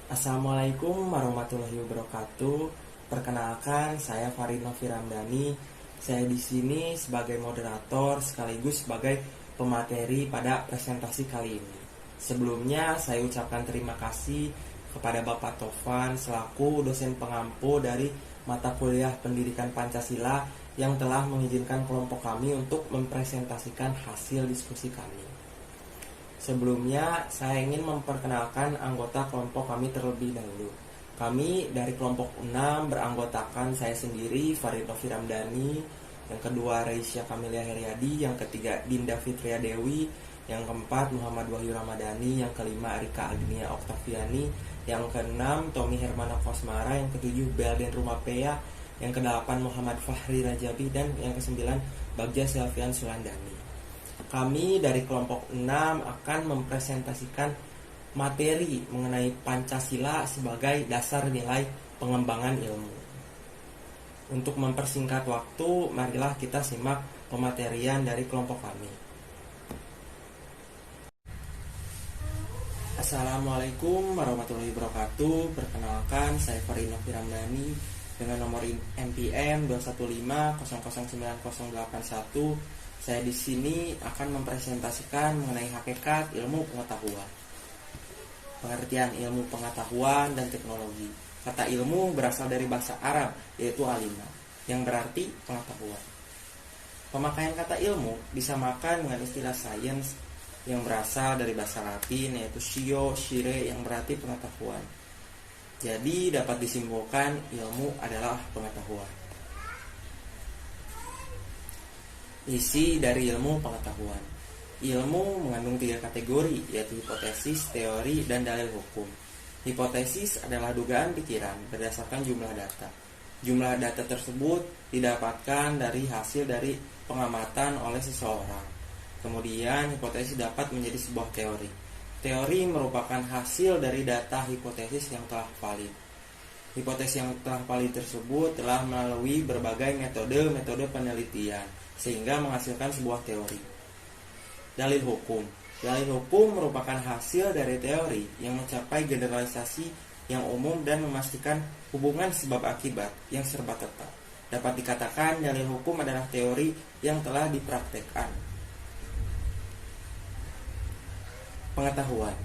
Assalamualaikum warahmatullahi wabarakatuh. Perkenalkan, saya Farid Novi Ramdhani. Saya di sini sebagai moderator sekaligus sebagai pemateri pada presentasi kali ini. Sebelumnya, saya ucapkan terima kasih kepada Bapak Tovan selaku dosen pengampu dari mata kuliah Pendidikan Pancasila yang telah mengizinkan kelompok kami untuk mempresentasikan hasil diskusi kami. Sebelumnya, saya ingin memperkenalkan anggota kelompok kami terlebih dahulu. Kami dari kelompok 6 beranggotakan saya sendiri, Farid Novi Ramdhani, yang kedua Reisya Kamilia Heriadi, yang ketiga Dinda Fitria Dewi, yang keempat Muhammad Wahyu Ramadhani, yang kelima Arika Agnia Oktaviani, yang keenam Tommy Hermana Kosmara, yang ketujuh Belden Rumapea, yang kedelapan Muhammad Fahri Rajabi, dan yang kesembilan Bagja Selvian Sulandani. Kami dari kelompok 6 akan mempresentasikan materi mengenai Pancasila sebagai dasar nilai pengembangan ilmu. Untuk mempersingkat waktu, marilah kita simak pematerian dari kelompok kami. Assalamualaikum warahmatullahi wabarakatuh. Perkenalkan, saya Farid Novi Ramdhani dengan nomor NPM 215009081. Saya di sini akan mempresentasikan mengenai hakikat ilmu pengetahuan. Pengertian ilmu pengetahuan dan teknologi. Kata ilmu berasal dari bahasa Arab, yaitu alima, yang berarti pengetahuan. Pemakaian kata ilmu disamakan dengan istilah sains yang berasal dari bahasa Latin, yaitu scio, scire, yang berarti pengetahuan. Jadi dapat disimpulkan ilmu adalah pengetahuan. Isi dari ilmu pengetahuan. Ilmu mengandung 3 kategori, yaitu hipotesis, teori, dan dalil hukum. Hipotesis adalah dugaan pikiran berdasarkan jumlah data. Jumlah data tersebut didapatkan dari hasil dari pengamatan oleh seseorang. Kemudian hipotesis dapat menjadi sebuah teori. Teori merupakan hasil dari data hipotesis yang telah valid. Hipotesis yang telah valid tersebut telah melalui berbagai metode penelitian sehingga menghasilkan sebuah teori. Dalil hukum. Dalil hukum merupakan hasil dari teori yang mencapai generalisasi yang umum dan memastikan hubungan sebab akibat yang serba tetap. Dapat dikatakan dalil hukum adalah teori yang telah dipraktekkan. Pengetahuan.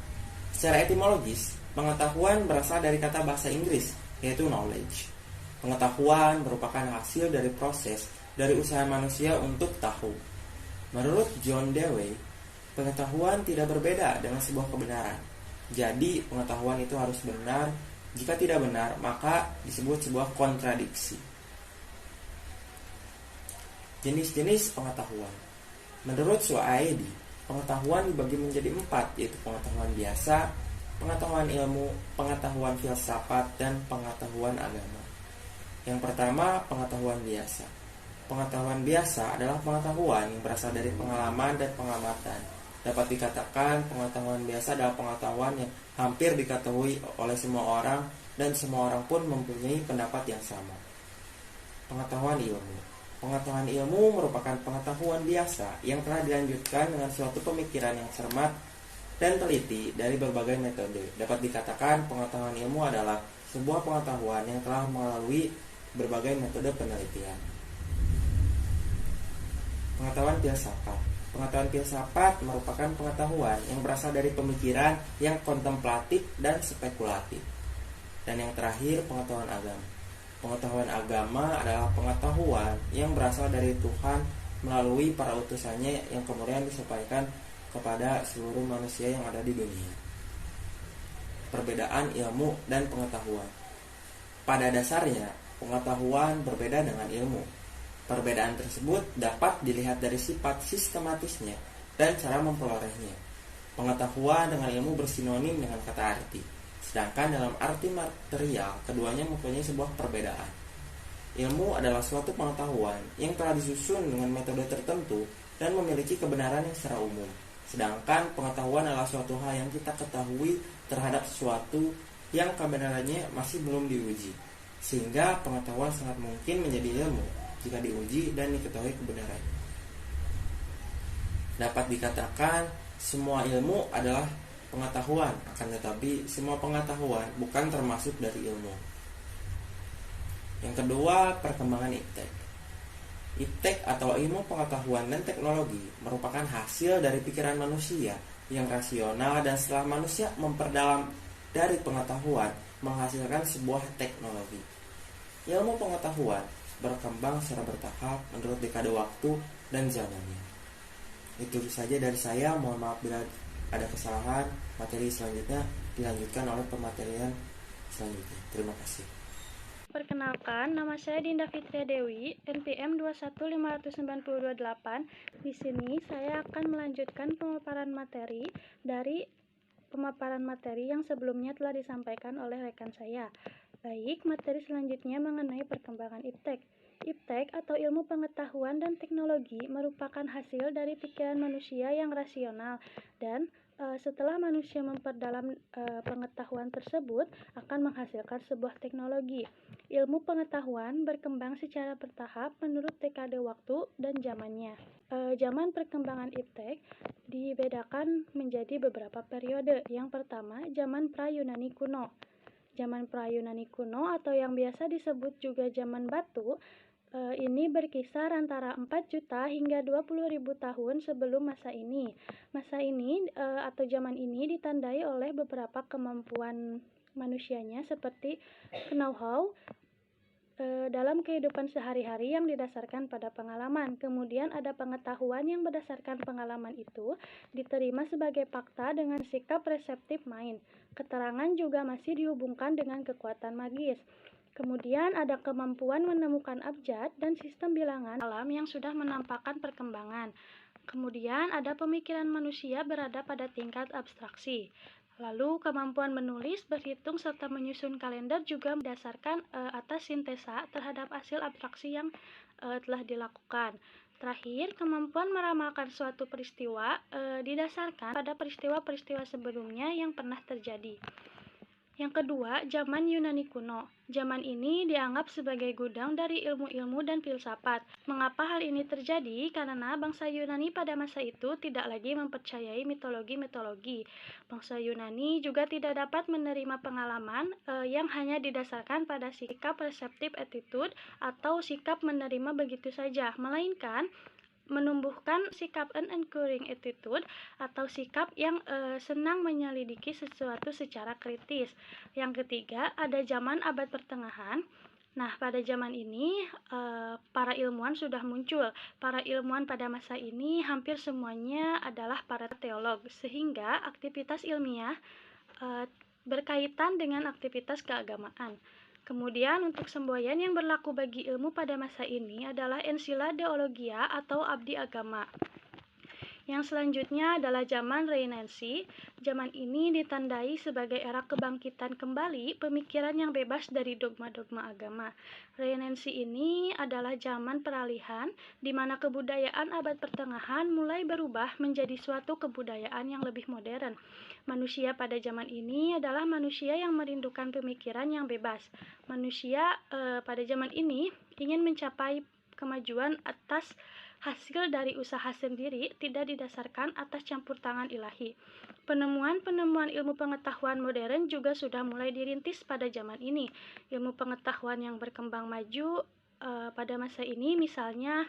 Secara etimologis, pengetahuan berasal dari kata bahasa Inggris, yaitu knowledge. Pengetahuan merupakan hasil dari proses dari usaha manusia untuk tahu. Menurut John Dewey, pengetahuan tidak berbeda dengan sebuah kebenaran. Jadi, pengetahuan itu harus benar. Jika tidak benar, maka disebut sebuah kontradiksi. Jenis-jenis pengetahuan. Menurut Suaidi, pengetahuan dibagi menjadi 4, yaitu pengetahuan biasa, pengetahuan ilmu, pengetahuan filsafat, dan pengetahuan agama. Yang pertama, pengetahuan biasa. Pengetahuan biasa adalah pengetahuan yang berasal dari pengalaman dan pengamatan. Dapat dikatakan pengetahuan biasa adalah pengetahuan yang hampir diketahui oleh semua orang dan semua orang pun mempunyai pendapat yang sama. Pengetahuan ilmu. Pengetahuan ilmu merupakan pengetahuan biasa yang telah dilanjutkan dengan suatu pemikiran yang cermat dan teliti dari berbagai metode. Dapat dikatakan pengetahuan ilmu adalah sebuah pengetahuan yang telah melalui berbagai metode penelitian. Pengetahuan filsafat. Pengetahuan filsafat merupakan pengetahuan yang berasal dari pemikiran yang kontemplatif dan spekulatif. Dan yang terakhir, pengetahuan agama. Pengetahuan agama adalah pengetahuan yang berasal dari Tuhan melalui para utusannya yang kemudian disampaikan kepada seluruh manusia yang ada di dunia. Perbedaan ilmu dan pengetahuan. Pada dasarnya, pengetahuan berbeda dengan ilmu. Perbedaan tersebut dapat dilihat dari sifat sistematisnya dan cara memperolehnya. Pengetahuan dengan ilmu bersinonim dengan kata arti, sedangkan dalam arti material keduanya mempunyai sebuah perbedaan. Ilmu adalah suatu pengetahuan yang telah disusun dengan metode tertentu dan memiliki kebenaran yang secara umum. Sedangkan pengetahuan adalah suatu hal yang kita ketahui terhadap sesuatu yang kebenarannya masih belum diuji. Sehingga pengetahuan sangat mungkin menjadi ilmu jika diuji dan diketahui kebenarannya. Dapat dikatakan semua ilmu adalah pengetahuan, akan tetapi semua pengetahuan bukan termasuk dari ilmu. Yang kedua, perkembangan iptek. Iptek atau ilmu pengetahuan dan teknologi merupakan hasil dari pikiran manusia yang rasional, dan setelah manusia memperdalam dari pengetahuan menghasilkan sebuah teknologi. Ilmu pengetahuan berkembang secara bertahap menurut dekade waktu dan zamannya. Itu saja dari saya, mohon maaf bila ada kesalahan. Materi selanjutnya dilanjutkan oleh pematerian selanjutnya. Terima kasih. Perkenalkan, nama saya Dinda Fitria Dewi, NPM 2159228. Di sini saya akan melanjutkan pemaparan materi dari pemaparan materi yang sebelumnya telah disampaikan oleh rekan saya. Baik, materi selanjutnya mengenai perkembangan iptek. Iptek atau ilmu pengetahuan dan teknologi merupakan hasil dari pikiran manusia yang rasional, dan setelah manusia memperdalam pengetahuan tersebut akan menghasilkan sebuah teknologi. Ilmu pengetahuan berkembang secara bertahap menurut dekade waktu dan zamannya. Zaman perkembangan iptek dibedakan menjadi beberapa periode. Yang pertama, zaman pra-Yunani kuno. Zaman pra-Yunani kuno atau yang biasa disebut juga zaman batu, ini berkisar antara 4 juta hingga 20.000 tahun sebelum masa ini. Masa ini atau zaman ini ditandai oleh beberapa kemampuan manusianya seperti know-how dalam kehidupan sehari-hari yang didasarkan pada pengalaman. Kemudian ada pengetahuan yang berdasarkan pengalaman itu diterima sebagai fakta dengan sikap reseptif mind. Keterangan juga masih dihubungkan dengan kekuatan magis. Kemudian ada kemampuan menemukan abjad dan sistem bilangan alam yang sudah menampakkan perkembangan. Kemudian ada pemikiran manusia berada pada tingkat abstraksi. Lalu kemampuan menulis, berhitung, serta menyusun kalender juga berdasarkan atas sintesa terhadap hasil abstraksi yang telah dilakukan. Terakhir, kemampuan meramalkan suatu peristiwa didasarkan pada peristiwa-peristiwa sebelumnya yang pernah terjadi. Yang kedua, zaman Yunani kuno. Zaman ini dianggap sebagai gudang dari ilmu-ilmu dan filsafat. Mengapa hal ini terjadi? Karena bangsa Yunani pada masa itu tidak lagi mempercayai mitologi-mitologi. Bangsa Yunani juga tidak dapat menerima pengalaman yang hanya didasarkan pada sikap reseptif attitude atau sikap menerima begitu saja, melainkan menumbuhkan sikap an inquiring attitude atau sikap yang senang menyelidiki sesuatu secara kritis. Yang ketiga, ada zaman abad pertengahan. Nah, pada zaman ini para ilmuwan sudah muncul. Para ilmuwan pada masa ini hampir semuanya adalah para teolog, sehingga aktivitas ilmiah berkaitan dengan aktivitas keagamaan. Kemudian untuk semboyan yang berlaku bagi ilmu pada masa ini adalah ensiladeologia atau abdi agama. Yang selanjutnya adalah zaman Renaissance. Zaman ini ditandai sebagai era kebangkitan kembali pemikiran yang bebas dari dogma-dogma agama. Renaissance ini adalah zaman peralihan di mana kebudayaan abad pertengahan mulai berubah menjadi suatu kebudayaan yang lebih modern. Manusia pada zaman ini adalah manusia yang merindukan pemikiran yang bebas. Manusia pada zaman ini ingin mencapai kemajuan atas hasil dari usaha sendiri, tidak didasarkan atas campur tangan ilahi. Penemuan-penemuan ilmu pengetahuan modern juga sudah mulai dirintis pada zaman ini. Ilmu pengetahuan yang berkembang maju pada masa ini misalnya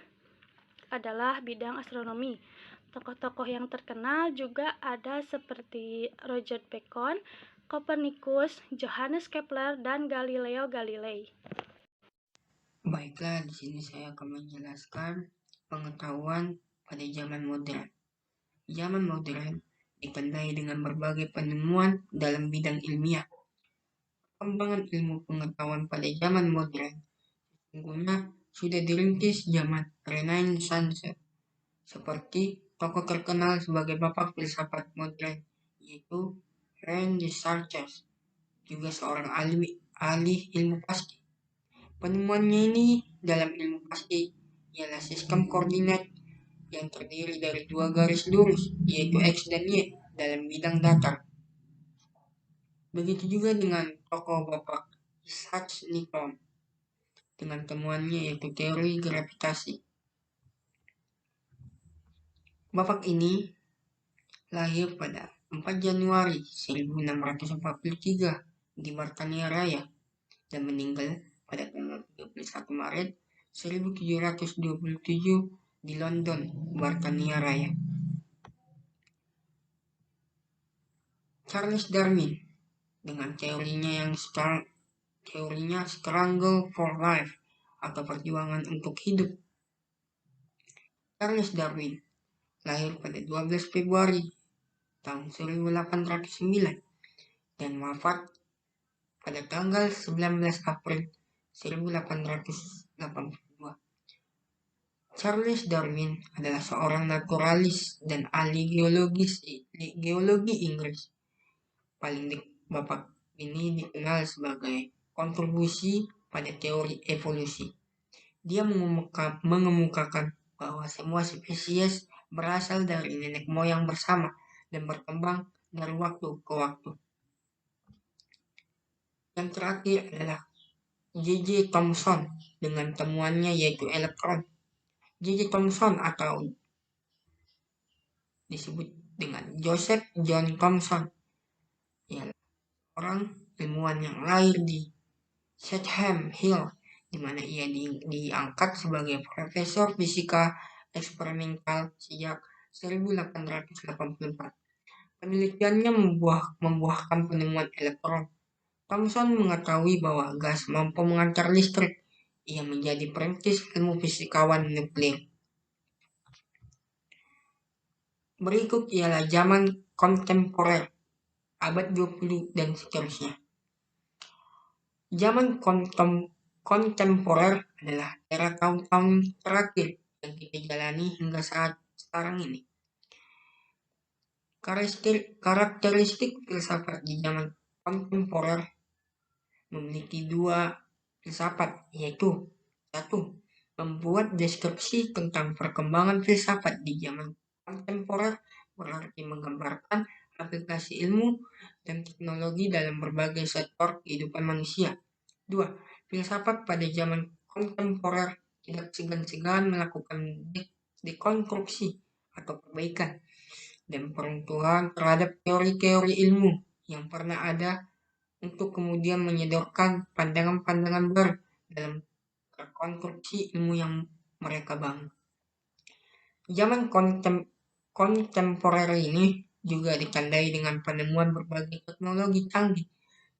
adalah bidang astronomi. Tokoh-tokoh yang terkenal juga ada seperti Roger Bacon, Copernicus, Johannes Kepler, dan Galileo Galilei. Baiklah, di sini saya akan menjelaskan pengetahuan pada zaman modern. Zaman modern ditandai dengan berbagai penemuan dalam bidang ilmiah. Perkembangan ilmu pengetahuan pada zaman modern sesungguhnya sudah dirintis zaman Renaissance, seperti tokoh terkenal sebagai bapak filsafat modern, yaitu René Descartes, juga seorang ahli ilmu pasti. Penemuannya ini dalam ilmu pasti ialah sistem koordinat yang terdiri dari dua garis lurus, yaitu X dan Y dalam bidang datar. Begitu juga dengan tokoh Bapak Isaac Newton dengan temuannya yaitu teori gravitasi. Bapak ini lahir pada 4 Januari 1643 di Britania Raya dan meninggal pada tanggal 31 Maret 1727 di London, Britania Raya. Charles Darwin dengan teorinya struggle for life atau perjuangan untuk hidup. Charles Darwin lahir pada 12 Februari tahun 1809 dan wafat pada tanggal 19 April 1882. Charles Darwin adalah seorang naturalis dan ahli geologi Inggris. Bapak ini dikenal sebagai kontribusi pada teori evolusi. Dia mengemukakan bahwa semua spesies berasal dari nenek moyang bersama dan berkembang dari waktu ke waktu. Yang terakhir adalah J.J. Thomson dengan temuannya yaitu elektron. J.J. Thomson atau disebut dengan Joseph John Thomson ialah orang ilmuwan yang lahir di Chatham Hill, di mana ia diangkat sebagai profesor fisika eksperimental sejak 1884. Penelitiannya membuahkan penemuan elektron. Thomson mengetahui bahwa gas mampu mengantar listrik. Ia menjadi perintis ilmu fisikawan nuklir. Berikut ialah zaman kontemporer, abad 20 dan seterusnya. Zaman kontemporer adalah era tahun-tahun terakhir yang kita jalani hingga saat sekarang ini. Karakteristik filsafat di zaman kontemporer memiliki dua filsafat, yaitu 1. Membuat deskripsi tentang perkembangan filsafat di zaman kontemporer berarti menggambarkan aplikasi ilmu dan teknologi dalam berbagai sektor kehidupan manusia. 2. Filsafat pada zaman kontemporer tidak segan-segan melakukan dekonstruksi atau perbaikan dan peruntuhan terhadap teori-teori ilmu yang pernah ada untuk kemudian menyodorkan pandangan-pandangan baru dalam konstruksi ilmu yang mereka bangun. Zaman kontemporer ini juga ditandai dengan penemuan berbagai teknologi canggih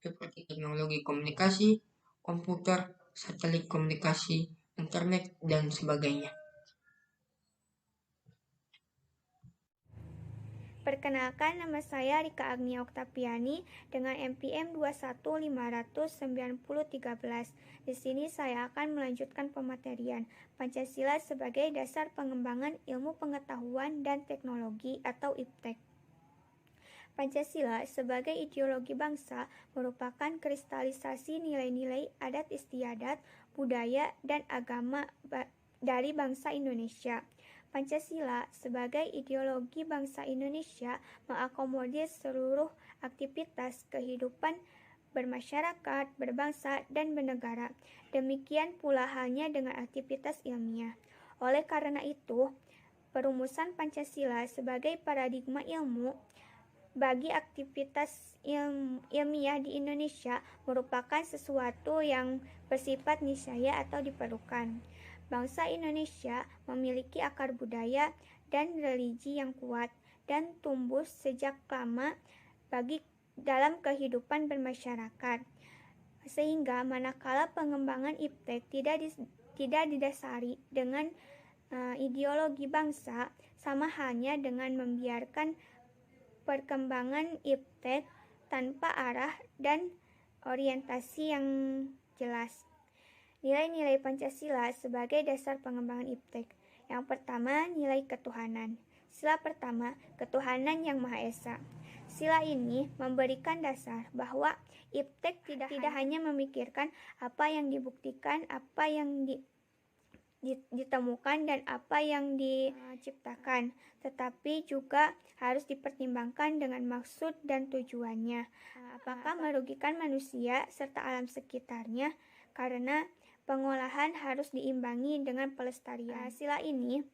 seperti teknologi komunikasi, komputer, satelit komunikasi, internet, dan sebagainya. Perkenalkan, nama saya Rika Agnia Oktaviani dengan NPM 215009013. Di sini saya akan melanjutkan pematerian Pancasila sebagai dasar pengembangan ilmu pengetahuan dan teknologi atau IPTEK. Pancasila sebagai ideologi bangsa merupakan kristalisasi nilai-nilai adat istiadat, budaya, dan agama dari bangsa Indonesia. Pancasila sebagai ideologi bangsa Indonesia mengakomodir seluruh aktivitas kehidupan bermasyarakat, berbangsa, dan bernegara. Demikian pula halnya dengan aktivitas ilmiah. Oleh karena itu, perumusan Pancasila sebagai paradigma ilmu bagi aktivitas ilmiah di Indonesia merupakan sesuatu yang bersifat niscaya atau diperlukan. Bangsa Indonesia memiliki akar budaya dan religi yang kuat dan tumbuh sejak lama dalam kehidupan bermasyarakat. Sehingga manakala pengembangan IPTEK tidak didasari dengan ideologi bangsa, sama halnya dengan membiarkan perkembangan IPTEK tanpa arah dan orientasi yang jelas. Nilai-nilai Pancasila sebagai dasar pengembangan IPTEK. Yang pertama, nilai ketuhanan. Sila pertama, ketuhanan yang Maha Esa. Sila ini memberikan dasar bahwa IPTEK tidak hanya memikirkan apa yang dibuktikan, apa yang ditemukan, dan apa yang diciptakan, tetapi juga harus dipertimbangkan dengan maksud dan tujuannya. Apakah merugikan manusia serta alam sekitarnya, karena pengolahan harus diimbangi dengan pelestarian. Sila ini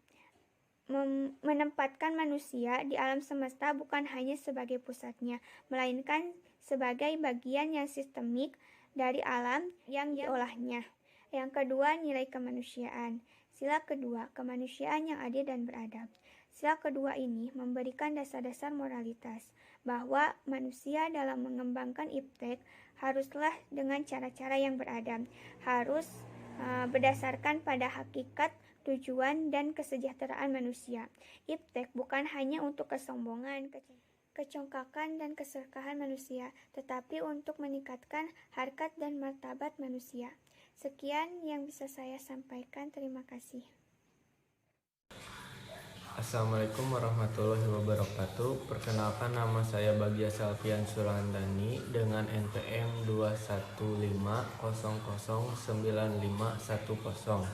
menempatkan manusia di alam semesta bukan hanya sebagai pusatnya, melainkan sebagai bagian yang sistemik dari alam yang diolahnya. Yang kedua, nilai kemanusiaan. Sila kedua, kemanusiaan yang adil dan beradab. Sila kedua ini memberikan dasar-dasar moralitas, bahwa manusia dalam mengembangkan iptek haruslah dengan cara-cara yang beradab, harus berdasarkan pada hakikat, tujuan, dan kesejahteraan manusia. Iptek bukan hanya untuk kesombongan, kecongkakan, dan keserakahan manusia, tetapi untuk meningkatkan harkat dan martabat manusia. Sekian yang bisa saya sampaikan. Terima kasih. Assalamualaikum warahmatullahi wabarakatuh. Perkenalkan, nama saya Bagja Salvian Surandani dengan NPM 215009510.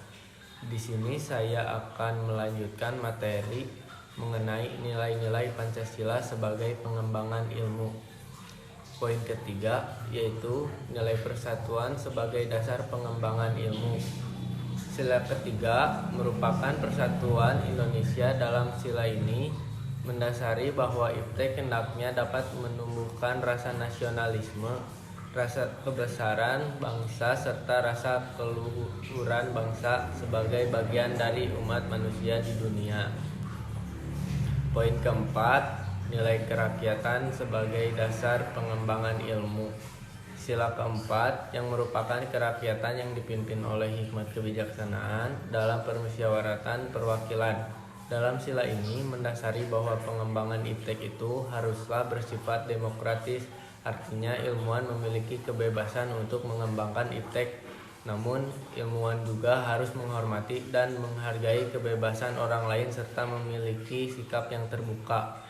Di sini saya akan melanjutkan materi mengenai nilai-nilai Pancasila sebagai pengembangan ilmu. Poin ketiga yaitu nilai persatuan sebagai dasar pengembangan ilmu. Sila ketiga merupakan persatuan Indonesia. Dalam sila ini mendasari bahwa iptek hendaknya dapat menumbuhkan rasa nasionalisme, rasa kebesaran bangsa, serta rasa keluhuran bangsa sebagai bagian dari umat manusia di dunia. Poin keempat, nilai kerakyatan sebagai dasar pengembangan ilmu. Sila keempat yang merupakan kerakyatan yang dipimpin oleh hikmat kebijaksanaan dalam permusyawaratan perwakilan. Dalam sila ini mendasari bahwa pengembangan iptek itu haruslah bersifat demokratis, artinya ilmuwan memiliki kebebasan untuk mengembangkan iptek. Namun ilmuwan juga harus menghormati dan menghargai kebebasan orang lain serta memiliki sikap yang terbuka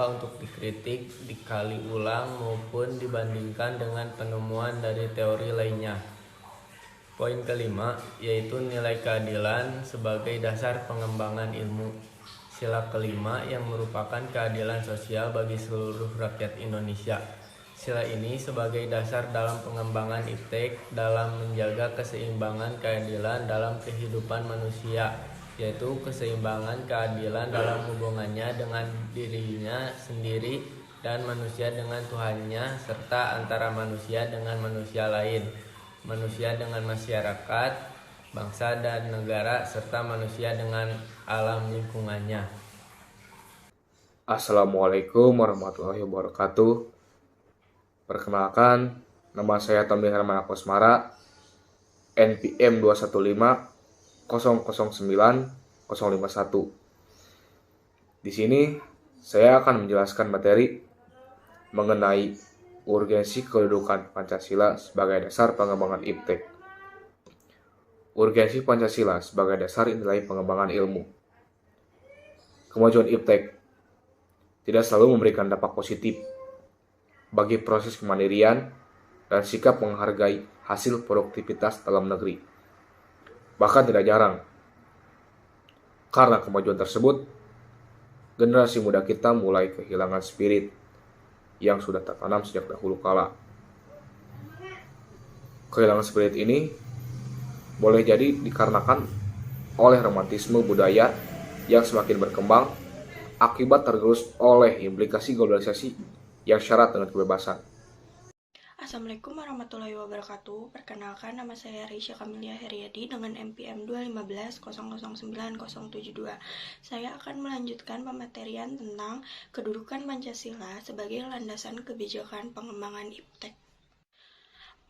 untuk dikritik, dikali ulang maupun dibandingkan dengan penemuan dari teori lainnya. Poin kelima yaitu nilai keadilan sebagai dasar pengembangan ilmu. Sila kelima yang merupakan keadilan sosial bagi seluruh rakyat Indonesia. Sila ini sebagai dasar dalam pengembangan iptek dalam menjaga keseimbangan keadilan dalam kehidupan manusia, yaitu keseimbangan keadilan dalam hubungannya dengan dirinya sendiri dan manusia dengan Tuhannya, serta antara manusia dengan manusia lain, manusia dengan masyarakat, bangsa dan negara, serta manusia dengan alam lingkungannya. Assalamualaikum warahmatullahi wabarakatuh. Perkenalkan, nama saya Tommy Herman Akosmara, NPM 215009051. Di sini saya akan menjelaskan materi mengenai urgensi kedudukan Pancasila sebagai dasar pengembangan iptek. Urgensi Pancasila sebagai dasar nilai pengembangan ilmu. Kemajuan iptek tidak selalu memberikan dampak positif bagi proses kemandirian dan sikap menghargai hasil produktivitas dalam negeri. Bahkan tidak jarang, karena kemajuan tersebut, generasi muda kita mulai kehilangan spirit yang sudah tertanam sejak dahulu kala. Kehilangan spirit ini boleh jadi dikarenakan oleh romantisme budaya yang semakin berkembang akibat tergerus oleh implikasi globalisasi yang syarat dengan kebebasan. Assalamualaikum warahmatullahi wabarakatuh. Perkenalkan, nama saya Risha Kamilia Heriadi dengan NPM 215009072. Saya akan melanjutkan pematerian tentang kedudukan Pancasila sebagai landasan kebijakan pengembangan iptek.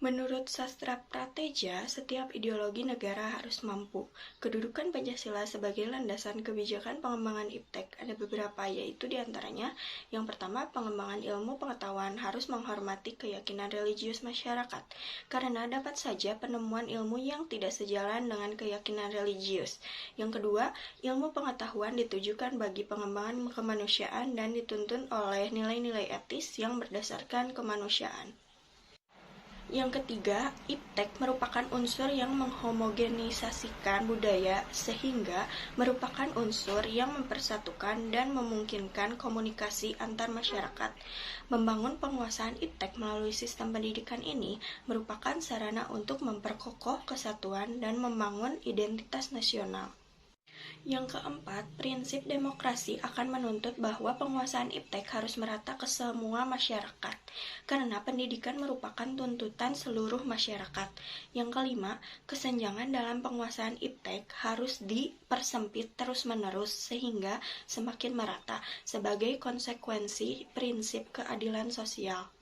Menurut sastra prateja, setiap ideologi negara harus mampu. Kedudukan Pancasila sebagai landasan kebijakan pengembangan iptek ada beberapa, yaitu diantaranya yang pertama, pengembangan ilmu pengetahuan harus menghormati keyakinan religius masyarakat, karena dapat saja penemuan ilmu yang tidak sejalan dengan keyakinan religius. Yang kedua, ilmu pengetahuan ditujukan bagi pengembangan kemanusiaan dan dituntun oleh nilai-nilai etis yang berdasarkan kemanusiaan. Yang ketiga, iptek merupakan unsur yang menghomogenisasikan budaya sehingga merupakan unsur yang mempersatukan dan memungkinkan komunikasi antar masyarakat. Membangun penguasaan iptek melalui sistem pendidikan ini merupakan sarana untuk memperkokoh kesatuan dan membangun identitas nasional. Yang keempat, prinsip demokrasi akan menuntut bahwa penguasaan iptek harus merata ke semua masyarakat, karena pendidikan merupakan tuntutan seluruh masyarakat. Yang kelima, kesenjangan dalam penguasaan iptek harus dipersempit terus-menerus sehingga semakin merata sebagai konsekuensi prinsip keadilan sosial.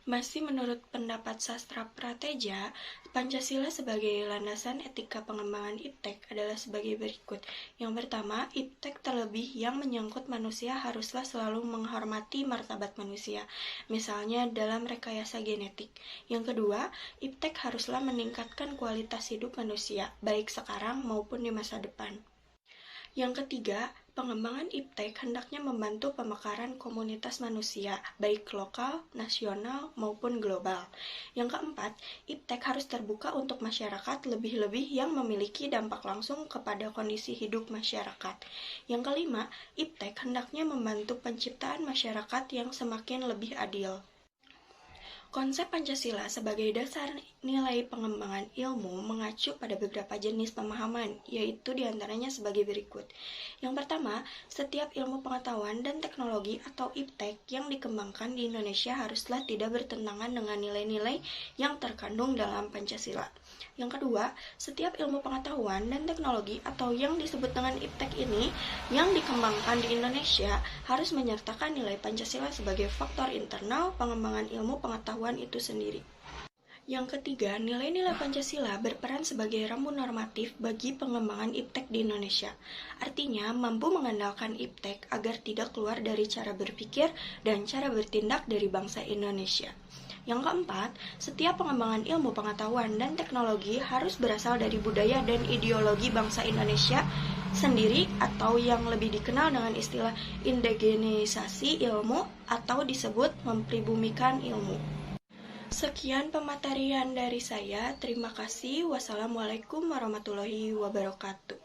Masih menurut pendapat sastra Prateja, Pancasila sebagai landasan etika pengembangan iptek adalah sebagai berikut. Yang pertama, iptek terlebih yang menyangkut manusia haruslah selalu menghormati martabat manusia, misalnya dalam rekayasa genetik. Yang kedua, iptek haruslah meningkatkan kualitas hidup manusia, baik sekarang maupun di masa depan. Yang ketiga, pengembangan iptek hendaknya membantu pemekaran komunitas manusia, baik lokal, nasional, maupun global. Yang keempat, iptek harus terbuka untuk masyarakat lebih-lebih yang memiliki dampak langsung kepada kondisi hidup masyarakat. Yang kelima, iptek hendaknya membantu penciptaan masyarakat yang semakin lebih adil. Konsep Pancasila sebagai dasar nilai pengembangan ilmu mengacu pada beberapa jenis pemahaman, yaitu diantaranya sebagai berikut. Yang pertama, setiap ilmu pengetahuan dan teknologi atau iptek yang dikembangkan di Indonesia haruslah tidak bertentangan dengan nilai-nilai yang terkandung dalam Pancasila. Yang kedua, setiap ilmu pengetahuan dan teknologi atau yang disebut dengan iptek ini yang dikembangkan di Indonesia harus menyertakan nilai Pancasila sebagai faktor internal pengembangan ilmu pengetahuan itu sendiri. Yang ketiga, nilai-nilai Pancasila berperan sebagai rambu normatif bagi pengembangan iptek di Indonesia. Artinya, mampu mengandalkan iptek agar tidak keluar dari cara berpikir dan cara bertindak dari bangsa Indonesia. Yang keempat, setiap pengembangan ilmu pengetahuan dan teknologi harus berasal dari budaya dan ideologi bangsa Indonesia sendiri atau yang lebih dikenal dengan istilah indigenisasi ilmu atau disebut mempribumikan ilmu. Sekian pematerian dari saya. Terima kasih. Wassalamualaikum warahmatullahi wabarakatuh.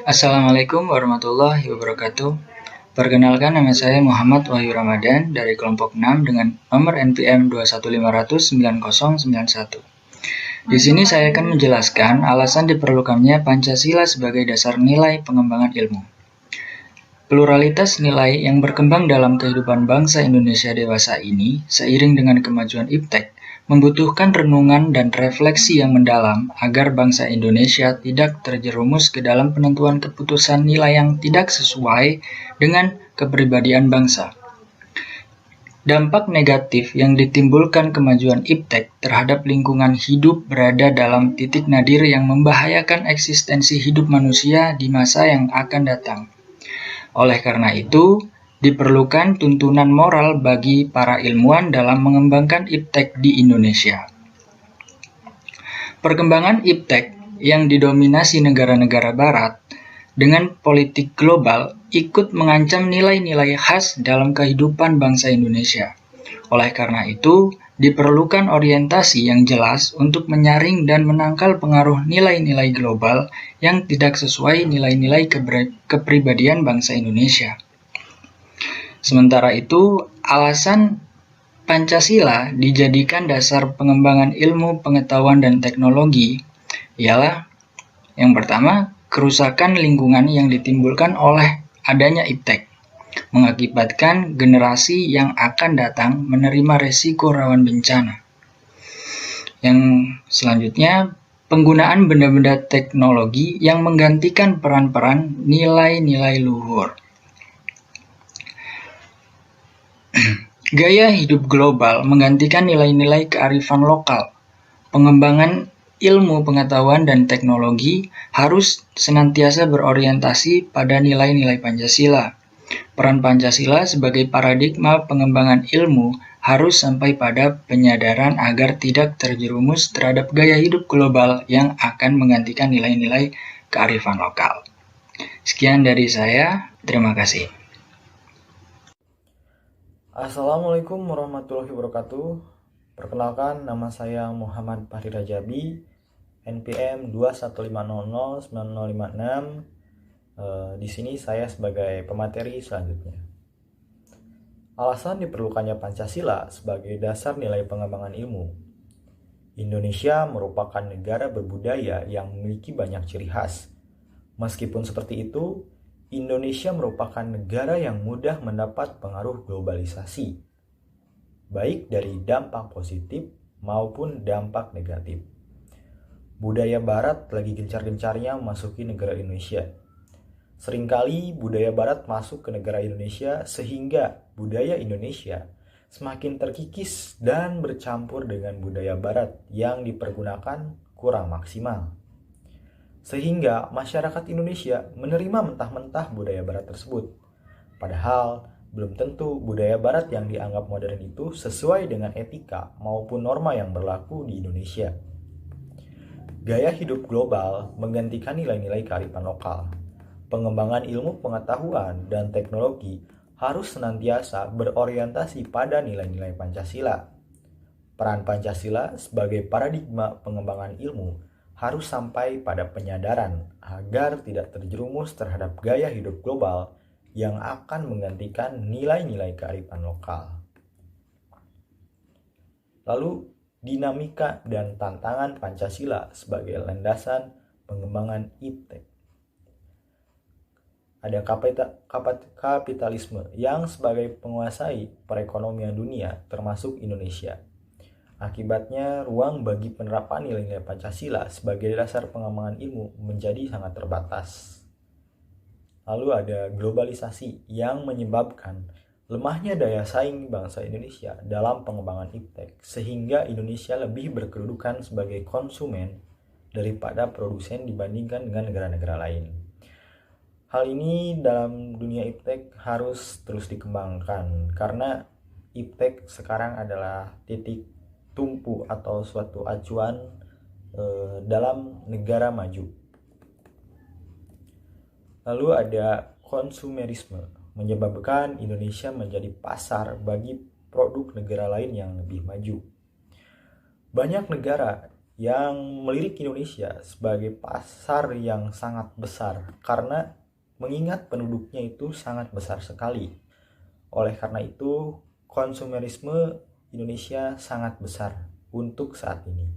Assalamualaikum warahmatullahi wabarakatuh. Perkenalkan, nama saya Muhammad Wahyu Ramadan dari kelompok 6 dengan nomor NPM 215009091. Di sini saya akan menjelaskan alasan diperlukannya Pancasila sebagai dasar nilai pengembangan ilmu. Pluralitas nilai yang berkembang dalam kehidupan bangsa Indonesia dewasa ini, seiring dengan kemajuan iptek, membutuhkan renungan dan refleksi yang mendalam agar bangsa Indonesia tidak terjerumus ke dalam penentuan keputusan nilai yang tidak sesuai dengan kepribadian bangsa. Dampak negatif yang ditimbulkan kemajuan iptek terhadap lingkungan hidup berada dalam titik nadir yang membahayakan eksistensi hidup manusia di masa yang akan datang. Oleh karena itu, diperlukan tuntunan moral bagi para ilmuwan dalam mengembangkan iptek di Indonesia. Perkembangan iptek yang didominasi negara-negara barat dengan politik global ikut mengancam nilai-nilai khas dalam kehidupan bangsa Indonesia. Oleh karena itu, diperlukan orientasi yang jelas untuk menyaring dan menangkal pengaruh nilai-nilai global yang tidak sesuai nilai-nilai kepribadian bangsa Indonesia. Sementara itu, alasan Pancasila dijadikan dasar pengembangan ilmu pengetahuan dan teknologi ialah yang pertama, kerusakan lingkungan yang ditimbulkan oleh adanya iptek, mengakibatkan generasi yang akan datang menerima resiko rawan bencana. Yang selanjutnya, penggunaan benda-benda teknologi yang menggantikan peran-peran nilai-nilai luhur. Gaya hidup global menggantikan nilai-nilai kearifan lokal. Pengembangan ilmu pengetahuan dan teknologi harus senantiasa berorientasi pada nilai-nilai Pancasila. Peran Pancasila sebagai paradigma pengembangan ilmu harus sampai pada penyadaran agar tidak terjerumus terhadap gaya hidup global yang akan menggantikan nilai-nilai kearifan lokal. Sekian dari saya, terima kasih. Assalamualaikum warahmatullahi wabarakatuh. Perkenalkan, nama saya Muhammad Fahri Rajabi, NPM 2150956. Di sini saya sebagai pemateri selanjutnya. Alasan diperlukannya Pancasila sebagai dasar nilai pengembangan ilmu. Indonesia merupakan negara berbudaya yang memiliki banyak ciri khas, Meskipun seperti itu, Indonesia merupakan negara yang mudah mendapat pengaruh globalisasi, baik dari dampak positif maupun dampak negatif. Budaya Barat lagi gencar-gencarnya memasuki negara Indonesia. Seringkali budaya Barat masuk ke negara Indonesia sehingga budaya Indonesia semakin terkikis dan bercampur dengan budaya Barat yang dipergunakan kurang maksimal. Sehingga masyarakat Indonesia menerima mentah-mentah budaya Barat tersebut. Padahal belum tentu budaya Barat yang dianggap modern itu sesuai dengan etika maupun norma yang berlaku di Indonesia. Gaya hidup global menggantikan nilai-nilai kearifan lokal. Pengembangan ilmu pengetahuan dan teknologi harus senantiasa berorientasi pada nilai-nilai Pancasila. Peran Pancasila sebagai paradigma pengembangan ilmu harus sampai pada penyadaran agar tidak terjerumus terhadap gaya hidup global yang akan menggantikan nilai-nilai kearifan lokal. Lalu, dinamika dan tantangan Pancasila sebagai landasan pengembangan IPTEK. Ada kapitalisme yang sebagai penguasai perekonomian dunia termasuk Indonesia. Akibatnya, ruang bagi penerapan nilai-nilai Pancasila sebagai dasar pengembangan ilmu menjadi sangat terbatas. Lalu ada globalisasi yang menyebabkan lemahnya daya saing bangsa Indonesia dalam pengembangan IPTEK, sehingga Indonesia lebih berkedudukan sebagai konsumen daripada produsen dibandingkan dengan negara-negara lain. Hal ini dalam dunia IPTEK harus terus dikembangkan, karena IPTEK sekarang adalah titik tumpu atau suatu acuan dalam negara maju. Lalu ada konsumerisme, menyebabkan Indonesia menjadi pasar bagi produk negara lain yang lebih maju. Banyak negara yang melirik Indonesia sebagai pasar yang sangat besar karena mengingat penduduknya itu sangat besar sekali. Oleh karena itu, konsumerisme Indonesia sangat besar untuk saat ini.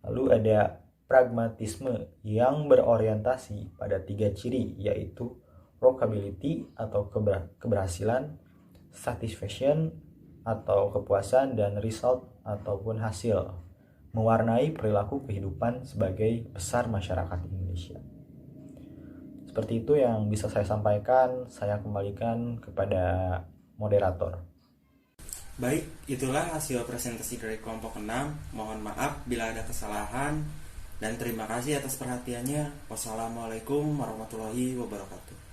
Lalu ada pragmatisme yang berorientasi pada 3 ciri, yaitu workability atau keberhasilan, satisfaction atau kepuasan, dan result ataupun hasil, mewarnai perilaku kehidupan sebagai besar masyarakat Indonesia. Seperti itu yang bisa saya sampaikan, saya kembalikan kepada moderator. Baik, itulah hasil presentasi dari kelompok 6. Mohon maaf bila ada kesalahan dan terima kasih atas perhatiannya. Wassalamualaikum warahmatullahi wabarakatuh.